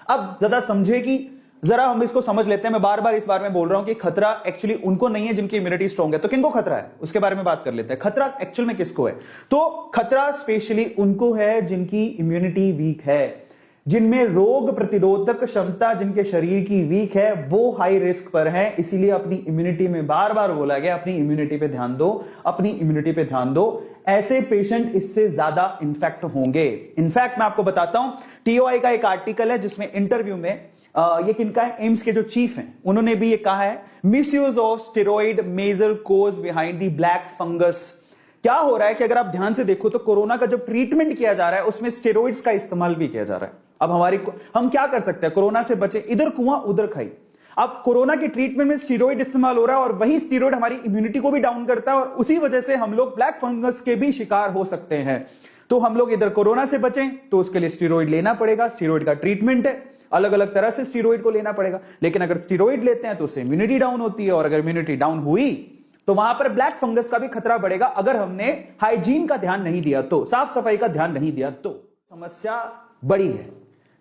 अब ज्यादा समझे कि जरा हम इसको समझ लेते हैं। मैं बार बार इस बारे में बोल रहा हूं कि खतरा एक्चुअली उनको नहीं है जिनकी इम्यूनिटी स्ट्रांग है। तो किनको खतरा है उसके बारे में बात कर लेते हैं। खतरा एक्चुअल में किसको है? तो खतरा स्पेशली उनको है जिनकी इम्यूनिटी वीक है, जिनमें रोग प्रतिरोधक क्षमता जिनके शरीर की वीक है, वो हाई रिस्क पर है। इसीलिए अपनी इम्यूनिटी में बार बार बोला गया अपनी इम्यूनिटी पे ध्यान दो, अपनी इम्यूनिटी पे ध्यान दो। ऐसे पेशेंट इससे ज्यादा इन्फेक्ट होंगे। इनफैक्ट मैं आपको बताता हूं, टीओआई का एक आर्टिकल है जिसमें इंटरव्यू में ये किनका है, एम्स के जो चीफ हैं उन्होंने भी ये कहा है, misuse of steroid major cause behind the black fungus. क्या हो रहा है कि अगर आप ध्यान से देखो तो कोरोना का जब ट्रीटमेंट किया जा रहा है उसमें स्टेरॉइड्स का इस्तेमाल भी किया जा रहा है। अब हम क्या कर सकते हैं कोरोना से बचे? इधर कुआं उधर खाई। अब कोरोना के ट्रीटमेंट में स्टेरॉइड इस्तेमाल हो रहा है और वही स्टेरॉइड हमारी इम्यूनिटी को भी डाउन करता है और उसी वजह से हम लोग ब्लैक फंगस के भी शिकार हो सकते हैं। तो हम लोग इधर कोरोना से बचें तो उसके लिए स्टेरॉइड लेना पड़ेगा। स्टेरॉइड का ट्रीटमेंट है, अलग अलग तरह से स्टेरॉइड को लेना पड़ेगा। लेकिन अगर स्टेरॉइड लेते हैं तो उससे इम्यूनिटी डाउन होती है और अगर इम्यूनिटी डाउन हुई तो वहां पर ब्लैक फंगस का भी खतरा बढ़ेगा। अगर हमने हाइजीन का ध्यान नहीं दिया तो, साफ सफाई का ध्यान नहीं दिया तो समस्या बड़ी है।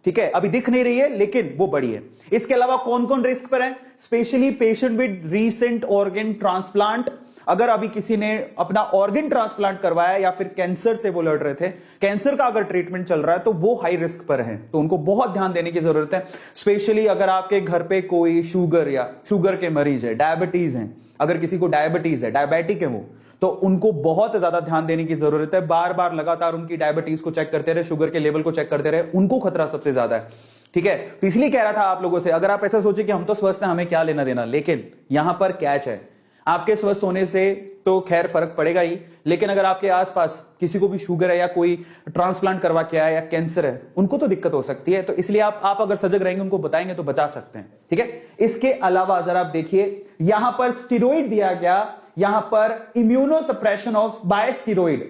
ठीक है, अभी दिख नहीं रही है लेकिन वो बड़ी है। इसके अलावा कौन कौन रिस्क पर है? Specially patient with recent organ transplant. अगर अभी किसी ने अपना ऑर्गन ट्रांसप्लांट करवाया या फिर कैंसर से वो लड़ रहे थे, कैंसर का अगर ट्रीटमेंट चल रहा है तो वो हाई रिस्क पर है, तो उनको बहुत ध्यान देने की जरूरत है। स्पेशली अगर आपके घर पे कोई शुगर या शुगर के मरीज है, डायबिटीज हैं, अगर किसी को डायबिटीज है, डायबिटिक है वो, तो उनको बहुत ज्यादा ध्यान देने की जरूरत है। बार बार लगातार उनकी डायबिटीज को चेक करते रहे, शुगर के लेवल को चेक करते रहे, उनको खतरा सबसे ज्यादा है। ठीक है, तो इसलिए कह रहा था आप लोगों से, अगर आप ऐसा सोचे कि हम तो स्वस्थ हैं हमें क्या लेना देना, लेकिन यहां पर कैच है, आपके स्वस्थ होने से तो खैर फर्क पड़ेगा ही, लेकिन अगर आपके आसपास किसी को भी शुगर है या कोई ट्रांसप्लांट करवा के आया या कैंसर है, उनको तो दिक्कत हो सकती है। तो इसलिए आप अगर सजग रहेंगे, उनको बताएंगे तो बचा सकते हैं। ठीक है, इसके अलावा जरा आप देखिए, यहां पर स्टेरॉइड दिया गया, यहां पर immunosuppression of by steroid.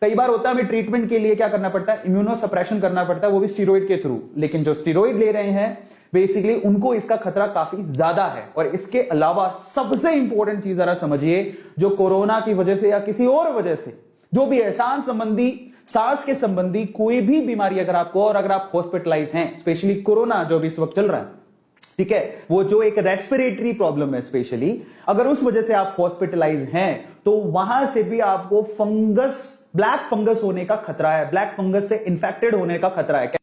कई बार होता है हमें ट्रीटमेंट के लिए क्या करना पड़ता है, इम्यूनो सप्रेशन करना पड़ता है, वो भी स्टेरॉइड के थ्रू। लेकिन जो स्टेरॉइड ले रहे हैं बेसिकली उनको इसका खतरा काफी ज्यादा है। और इसके अलावा सबसे इंपॉर्टेंट चीज जरा समझिए, जो कोरोना की वजह से या किसी और वजह से जो भी है, सांस के संबंधी कोई भी बीमारी अगर आपको, और अगर आप हॉस्पिटलाइज हैं, स्पेशली कोरोना जो भी इस वक्त चल रहा है, ठीक है, वो जो एक रेस्पिरेटरी प्रॉब्लम है स्पेशली, अगर उस वजह से आप हॉस्पिटलाइज हैं तो वहां से भी आपको फंगस, ब्लैक फंगस होने का खतरा है, ब्लैक फंगस से इंफेक्टेड होने का खतरा है।